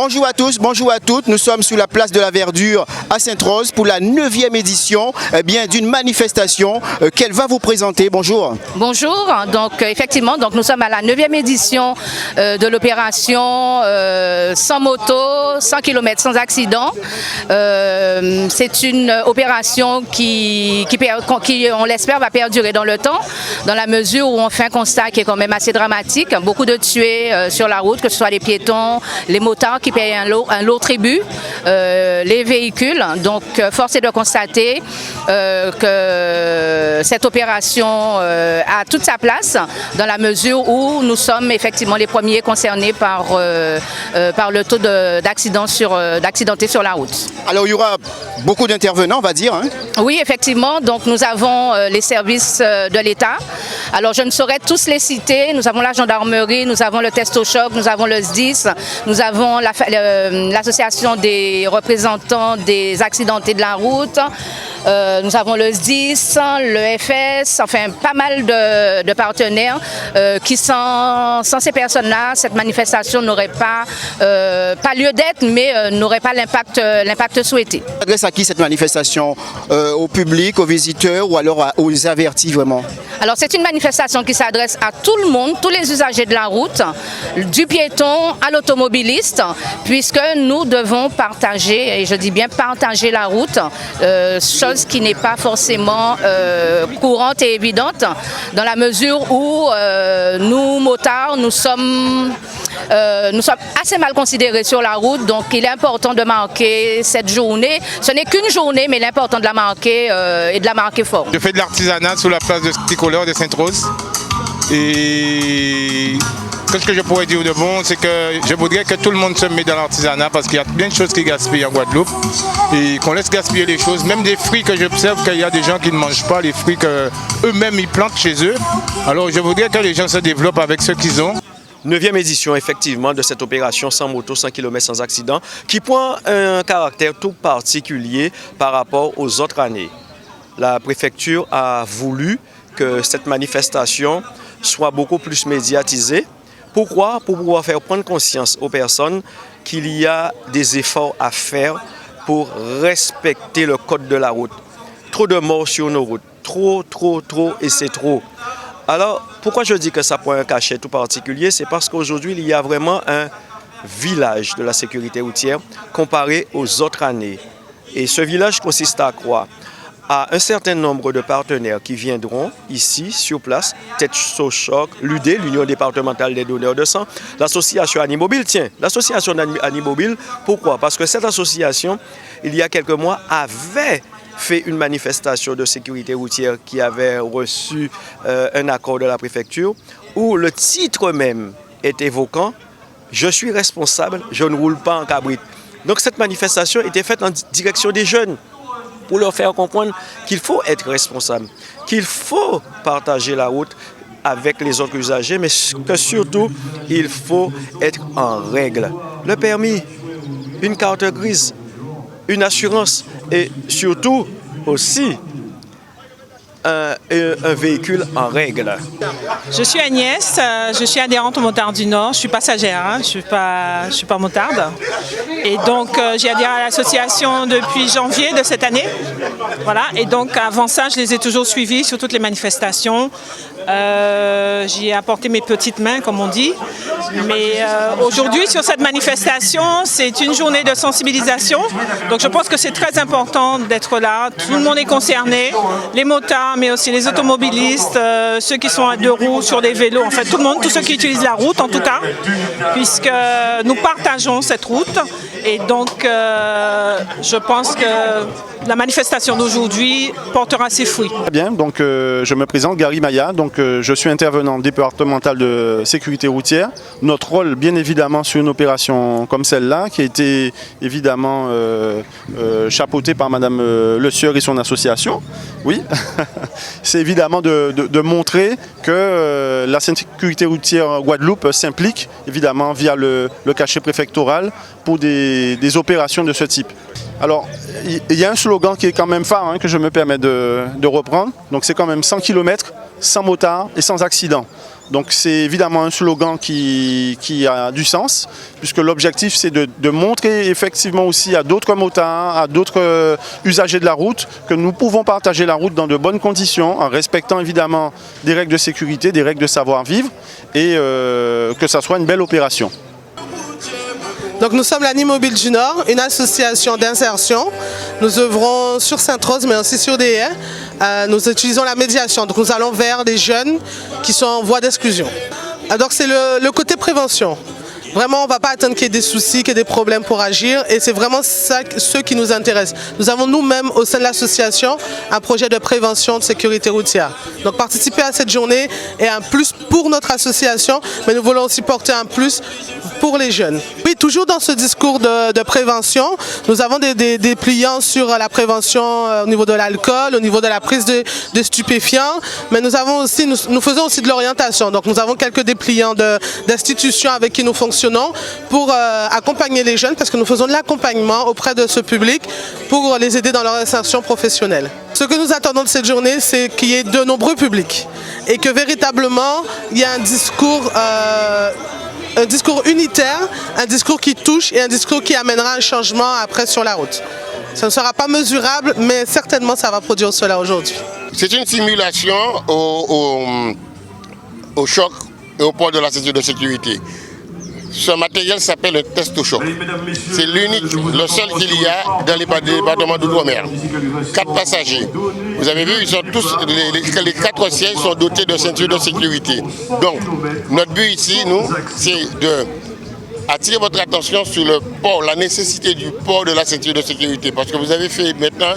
Bonjour à tous, bonjour à toutes. Nous sommes sur la place de la Verdure à Sainte-Rose pour la 9e édition d'une manifestation qu'elle va vous présenter. Bonjour. Bonjour, donc effectivement, nous sommes à la 9e édition de l'opération sans moto, 100 km sans accident. C'est une opération qui, on l'espère, va perdurer dans le temps, dans la mesure où on fait un constat qui est quand même assez dramatique. Beaucoup de tués sur la route, que ce soit les piétons, les motards qui payent un lourd tribut, les véhicules. Donc, force est de constater que cette opération a toute sa place dans la mesure où nous sommes effectivement les premiers concernés par le taux d'accidentés sur la route. Alors, il y aura beaucoup d'intervenants, on va dire. Hein? Oui, effectivement. Donc, nous avons les services de l'État. Alors, je ne saurais tous les citer. Nous avons la gendarmerie, nous avons le Testochoc, nous avons le SDIS, nous avons l'association des représentants des accidentés de la route, nous avons le SDIS, le FS, enfin pas mal de partenaires qui sans ces personnes-là, cette manifestation n'aurait pas lieu d'être, mais n'aurait pas l'impact souhaité. S'adresse à qui cette manifestation? Au public, aux visiteurs ou alors aux avertis vraiment? Alors c'est une manifestation qui s'adresse à tout le monde, tous les usagers de la route, du piéton à l'automobiliste, puisque nous devons partager, et je dis bien partager la route, chose qui n'est pas forcément courante et évidente, dans la mesure où nous, motards, nous sommes assez mal considérés sur la route, donc il est important de marquer cette journée. Ce n'est qu'une journée, mais il est important de la marquer et de la marquer fort. Je fais de l'artisanat sur la place de Tricolore de Sainte-Rose. Et ce que je pourrais dire de bon, c'est que je voudrais que tout le monde se mette dans l'artisanat parce qu'il y a bien de choses qui gaspillent en Guadeloupe et qu'on laisse gaspiller les choses, même des fruits que j'observe qu'il y a des gens qui ne mangent pas, les fruits qu'eux-mêmes ils plantent chez eux. Alors je voudrais que les gens se développent avec ce qu'ils ont. 9e édition effectivement de cette opération sans moto, 100 km sans accident, qui prend un caractère tout particulier par rapport aux autres années. La préfecture a voulu que cette manifestation soit beaucoup plus médiatisée. Pourquoi? Pour pouvoir faire prendre conscience aux personnes qu'il y a des efforts à faire pour respecter le code de la route. Trop de morts sur nos routes, trop et c'est trop. Alors, pourquoi je dis que ça prend un cachet tout particulier? C'est parce qu'aujourd'hui, il y a vraiment un village de la sécurité routière comparé aux autres années. Et ce village consiste à quoi? À un certain nombre de partenaires qui viendront ici, sur place, Testochoc, l'UD, l'Union départementale des donneurs de sang, l'association Animobile. Tiens, l'association Animobile, pourquoi? Parce que cette association, il y a quelques mois, avait fait une manifestation de sécurité routière qui avait reçu un accord de la préfecture où le titre même est évoquant « Je suis responsable, je ne roule pas en cabrit ». Donc cette manifestation était faite en direction des jeunes pour leur faire comprendre qu'il faut être responsable, qu'il faut partager la route avec les autres usagers, mais que surtout, il faut être en règle. Le permis, une carte grise, une assurance et surtout aussi un véhicule en règle. Je suis Agnès, je suis adhérente au Motard du Nord, je suis passagère, hein, je suis pas motarde. Et donc j'ai adhéré à l'association depuis janvier de cette année. Voilà, et donc avant ça, je les ai toujours suivis sur toutes les manifestations. J'y ai apporté mes petites mains, comme on dit. Mais aujourd'hui, sur cette manifestation, c'est une journée de sensibilisation. Donc je pense que c'est très important d'être là. Tout le monde est concerné, les motards, mais aussi les automobilistes, ceux qui sont à deux roues, sur des vélos, en fait tout le monde, tous ceux qui utilisent la route en tout cas, puisque nous partageons cette route. Et donc je pense que la manifestation d'aujourd'hui portera ses fruits. Très bien, donc je me présente, Gary Maya, donc je suis intervenant départemental de sécurité routière. Notre rôle, bien évidemment, sur une opération comme celle-là, qui a été évidemment chapeautée par Madame Le Sieur et son association, oui, c'est évidemment de montrer que la sécurité routière Guadeloupe s'implique, évidemment, via le cachet préfectoral pour des opérations de ce type. Alors, il y a un slogan qui est quand même phare, hein, que je me permets de reprendre. Donc c'est quand même 100 km, sans motard et sans accident. Donc c'est évidemment un slogan qui a du sens, puisque l'objectif c'est de montrer effectivement aussi à d'autres motards, à d'autres usagers de la route, que nous pouvons partager la route dans de bonnes conditions, en respectant évidemment des règles de sécurité, des règles de savoir-vivre, et que ça soit une belle opération. Donc nous sommes l'Ani Mobile du Nord, une association d'insertion. Nous œuvrons sur Sainte-Rose mais aussi sur des haies. Nous utilisons la médiation, donc nous allons vers des jeunes qui sont en voie d'exclusion. Donc c'est le côté prévention. Vraiment, on ne va pas attendre qu'il y ait des soucis, qu'il y ait des problèmes pour agir, et c'est vraiment ça, ce qui nous intéresse. Nous avons nous-mêmes, au sein de l'association, un projet de prévention de sécurité routière. Donc participer à cette journée est un plus pour notre association, mais nous voulons aussi porter un plus pour les jeunes. Oui, toujours dans ce discours de prévention, nous avons des dépliants sur la prévention au niveau de l'alcool, au niveau de la prise de stupéfiants, mais nous faisons aussi de l'orientation. Donc nous avons quelques dépliants d'institutions avec qui nous fonctionnons pour accompagner les jeunes, parce que nous faisons de l'accompagnement auprès de ce public pour les aider dans leur insertion professionnelle. Ce que nous attendons de cette journée, c'est qu'il y ait de nombreux publics et que véritablement il y ait un discours unitaire, un discours qui touche et un discours qui amènera un changement après sur la route. Ça ne sera pas mesurable, mais certainement ça va produire cela aujourd'hui. C'est une simulation au choc et au port de la ceinture de sécurité. Ce matériel s'appelle un test au choc. C'est l'unique, le seul qu'il y a dans les départements d'outre-mer. 4 passagers. Vous avez vu, ils sont tous, les 4 sièges sont dotés de ceintures de sécurité. Donc, notre but ici, nous, c'est d'attirer votre attention sur le port, la nécessité du port de la ceinture de sécurité. Parce que vous avez fait maintenant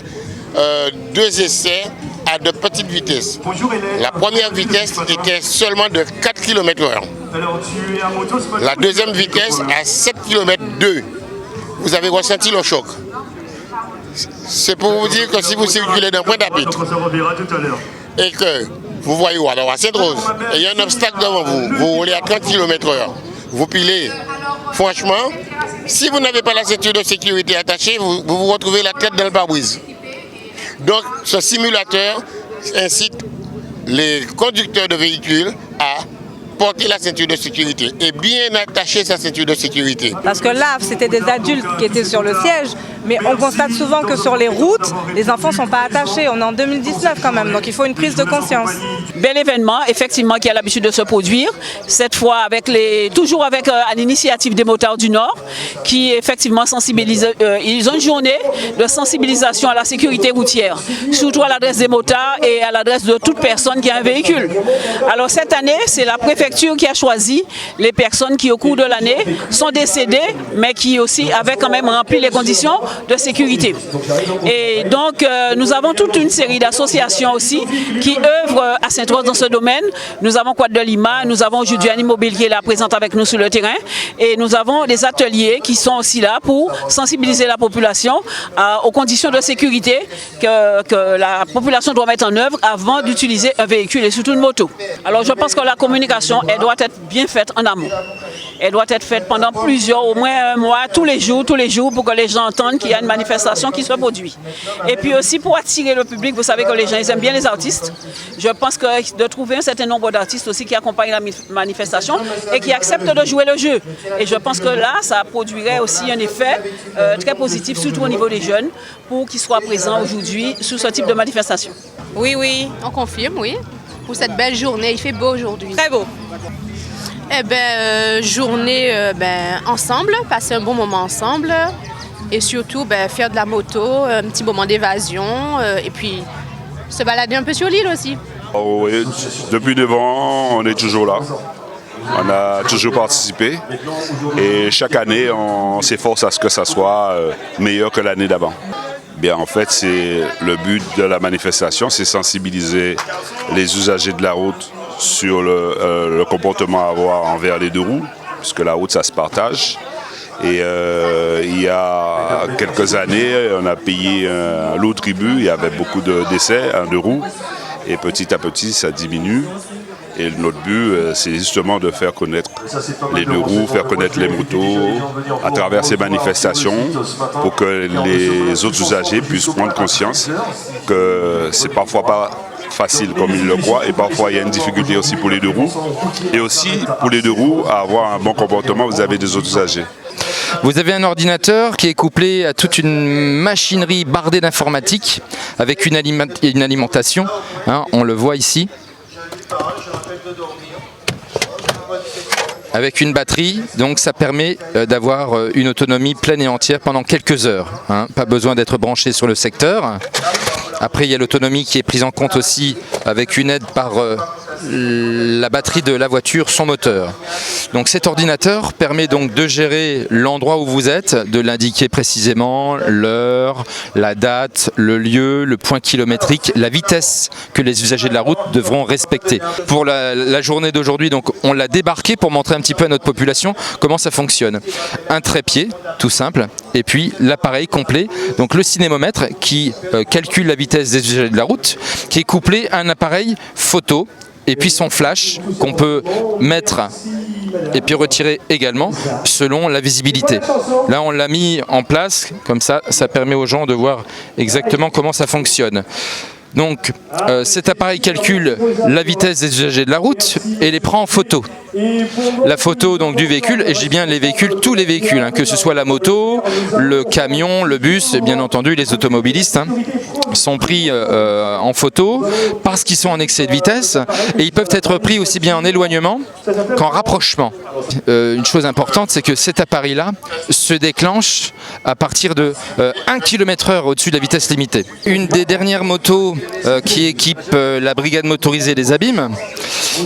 2 essais à de petites vitesses. La première vitesse était seulement de 4 km/h. La deuxième vitesse à 7 km/h. Vous avez ressenti le choc. C'est pour vous dire que si vous circulez d'un point d'arbitre et que vous voyez alors à Sainte-Rose, et il y a un obstacle devant vous, vous roulez à 30 km/h, vous pilez. Franchement, si vous n'avez pas la ceinture de sécurité attachée, vous retrouvez la tête dans le pare-brise. Donc ce simulateur incite les conducteurs de véhicules à porter la ceinture de sécurité et bien attacher sa ceinture de sécurité. Parce que là, c'était des adultes qui étaient sur le siège, mais on constate souvent que sur les routes, les enfants ne sont pas attachés. On est en 2019 quand même, donc il faut une prise de conscience. Bel événement, effectivement, qui a l'habitude de se produire, cette fois toujours avec à l'initiative des motards du Nord, qui effectivement sensibilisent, ils ont une journée de sensibilisation à la sécurité routière, surtout à l'adresse des motards et à l'adresse de toute personne qui a un véhicule. Alors cette année, c'est la préfecture qui a choisi les personnes qui au cours de l'année sont décédées, mais qui aussi avaient quand même rempli les conditions de sécurité. Et donc nous avons toute une série d'associations aussi qui œuvrent à Sainte-Rose dans ce domaine. Nous avons Quad de Lima, nous avons aujourd'hui Ani Mobile qui est là présente avec nous sur le terrain, et nous avons des ateliers qui sont aussi là pour sensibiliser la population aux conditions de sécurité que la population doit mettre en œuvre avant d'utiliser un véhicule et surtout une moto. Alors je pense que la communication, elle doit être bien faite en amont. Elle doit être faite pendant au moins un mois, tous les jours, pour que les gens entendent qu'il y a une manifestation qui se produit. Et puis aussi pour attirer le public, vous savez que les gens ils aiment bien les artistes. Je pense que de trouver un certain nombre d'artistes aussi qui accompagnent la manifestation et qui acceptent de jouer le jeu. Et je pense que là, ça produirait aussi un effet très positif, surtout au niveau des jeunes, pour qu'ils soient présents aujourd'hui sur ce type de manifestation. Oui, on confirme, oui. Pour cette belle journée, il fait beau aujourd'hui. Très beau. Eh bien, journée ensemble, passer un bon moment ensemble et surtout faire de la moto, un petit moment d'évasion et puis se balader un peu sur l'île aussi. Oh oui, depuis 9 ans, on est toujours là. On a toujours participé et chaque année, on s'efforce à ce que ça soit meilleur que l'année d'avant. Bien, en fait, c'est le but de la manifestation, c'est sensibiliser les usagers de la route sur le comportement à avoir envers les 2 roues, puisque la route, ça se partage. Et il y a quelques années, on a payé un lot tribut, il y avait beaucoup de décès en 2 roues, et petit à petit, ça diminue. Et notre but, c'est justement de faire connaître les 2 roues, faire connaître les motos à travers ces manifestations pour que les autres usagers puissent prendre conscience que c'est parfois pas facile comme ils le croient et parfois il y a une difficulté aussi pour les deux roues. Et aussi pour les deux roues à avoir un bon comportement vis-à-vis des autres usagers. Vous avez un ordinateur qui est couplé à toute une machinerie bardée d'informatique avec une alimentation, hein, on le voit ici, avec une batterie, donc ça permet d'avoir une autonomie pleine et entière pendant quelques heures, hein, pas besoin d'être branché sur le secteur. Après il y a l'autonomie qui est prise en compte aussi avec une aide par la batterie de la voiture, son moteur. Donc cet ordinateur permet donc de gérer l'endroit où vous êtes, de l'indiquer précisément, l'heure, la date, le lieu, le point kilométrique, la vitesse que les usagers de la route devront respecter. Pour la journée d'aujourd'hui, donc on l'a débarqué pour montrer un petit peu à notre population comment ça fonctionne. Un trépied, tout simple, et puis l'appareil complet, donc le cinémomètre qui calcule la vitesse des usagers de la route, qui est couplé à un appareil photo, et puis son flash qu'on peut mettre et puis retirer également selon la visibilité. Là on l'a mis en place, comme ça, ça permet aux gens de voir exactement comment ça fonctionne. Donc cet appareil calcule la vitesse des usagers de la route et les prend en photo. La photo donc du véhicule, et je dis bien les véhicules, tous les véhicules, hein, que ce soit la moto, le camion, le bus, et bien entendu les automobilistes, hein, sont pris en photo parce qu'ils sont en excès de vitesse et ils peuvent être pris aussi bien en éloignement qu'en rapprochement. Une chose importante, c'est que cet appareil-là se déclenche à partir de 1 km/h au-dessus de la vitesse limitée. Une des dernières motos qui équipe la brigade motorisée des Abîmes,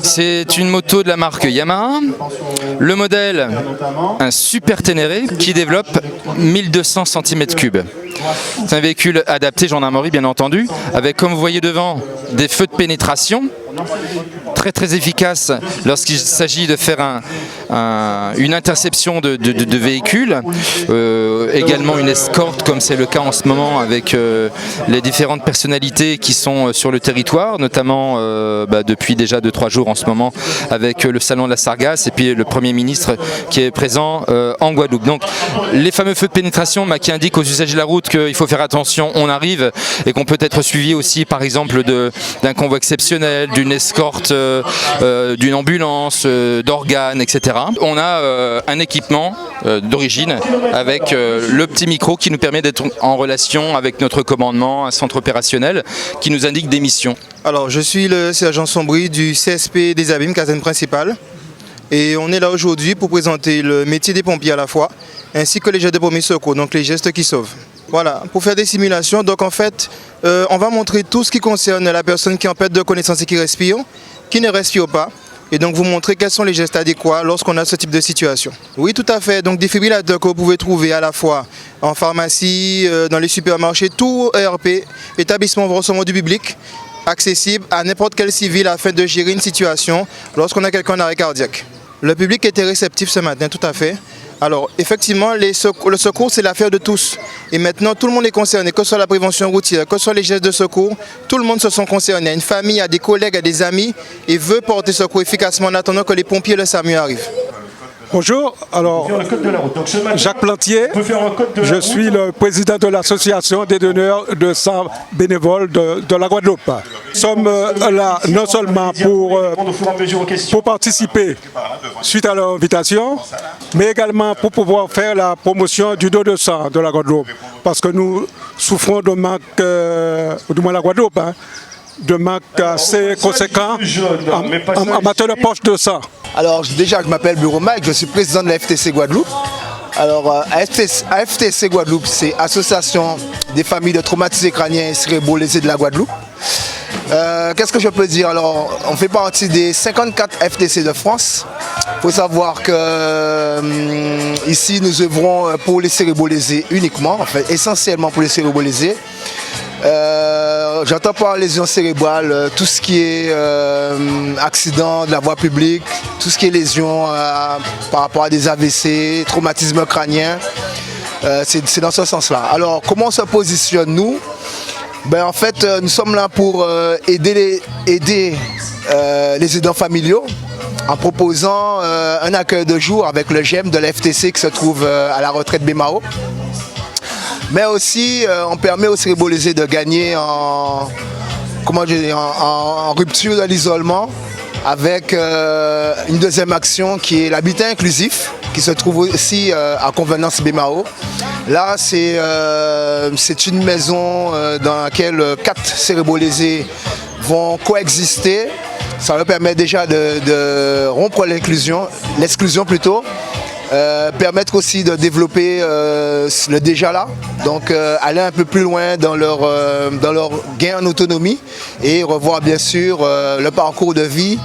c'est une moto de la marque Yamaha. Le modèle, un Super Ténéré qui développe 1200 cm3. C'est un véhicule adapté gendarmerie bien entendu, avec comme vous voyez devant des feux de pénétration, très efficace lorsqu'il s'agit de faire une interception de véhicules, également une escorte comme c'est le cas en ce moment avec les différentes personnalités qui sont sur le territoire, notamment depuis déjà 2-3 jours en ce moment avec le salon de la Sargasse et puis le Premier ministre qui est présent en Guadeloupe. Donc les fameux feux de pénétration qui indiquent aux usagers de la route qu'il faut faire attention, on arrive, et qu'on peut être suivi aussi par exemple d'un convoi exceptionnel, d'une escorte, d'une ambulance, d'organes, etc. On a un équipement d'origine avec le petit micro qui nous permet d'être en relation avec notre commandement, un centre opérationnel qui nous indique des missions. Alors je suis le sergent Sombry du CSP des Abîmes, caserne principale. Et on est là aujourd'hui pour présenter le métier des pompiers à la fois, ainsi que les gestes de premier secours, donc les gestes qui sauvent. Voilà, pour faire des simulations, donc en fait, on va montrer tout ce qui concerne la personne qui est en perte de connaissance et qui respire, qui ne respire pas, et donc vous montrer quels sont les gestes adéquats lorsqu'on a ce type de situation. Oui, tout à fait, donc défibrillateurs que vous pouvez trouver à la fois en pharmacie, dans les supermarchés, tout ERP, établissement de recevement du public, accessible à n'importe quel civil afin de gérer une situation lorsqu'on a quelqu'un en arrêt cardiaque. Le public était réceptif ce matin, tout à fait. Alors, effectivement, le secours, c'est l'affaire de tous. Et maintenant, tout le monde est concerné, que ce soit la prévention routière, que ce soit les gestes de secours, tout le monde se sent concerné. Une famille, a des collègues, a des amis, et veut porter secours efficacement en attendant que les pompiers et le SAMU arrivent. Bonjour, alors Jacques Plantier, je suis le président de l'association des donneurs de sang bénévoles de la Guadeloupe. Nous sommes là non seulement pour participer suite à leur invitation, mais également pour pouvoir faire la promotion du don de sang de la Guadeloupe. Parce que nous souffrons de manque, du moins la Guadeloupe, de manque assez conséquent en matière de poche de sang. Alors déjà, je m'appelle Bureau Mike, je suis président de la FTC Guadeloupe. Alors AFTC Guadeloupe, c'est Association des familles de traumatisés crâniens et cérébro-lésés de la Guadeloupe. Qu'est-ce que je peux dire? Alors, on fait partie des 54 FTC de France. Il faut savoir que ici, nous œuvrons pour les cérébro-lésés uniquement, en fait, essentiellement pour les cérébro-lésés. J'entends par lésions cérébrales tout ce qui est accident de la voie publique, tout ce qui est lésions par rapport à des AVC, traumatisme crânien, c'est dans ce sens-là. Alors comment on se positionne nous? Ben, en fait, nous sommes là pour aider les aidants familiaux en proposant un accueil de jour avec le GEM de la FTC qui se trouve à la retraite Bémao. Mais aussi, on permet aux cérébro-lésés de gagner en rupture de l'isolement, avec une deuxième action qui est l'habitat inclusif, qui se trouve aussi à Convenance Bémao. Là, c'est une maison dans laquelle 4 cérébrolésés vont coexister. Ça va permettre déjà de rompre l'exclusion plutôt. Permettre aussi de développer le déjà là, donc aller un peu plus loin dans leur gain en autonomie et revoir bien sûr le parcours de vie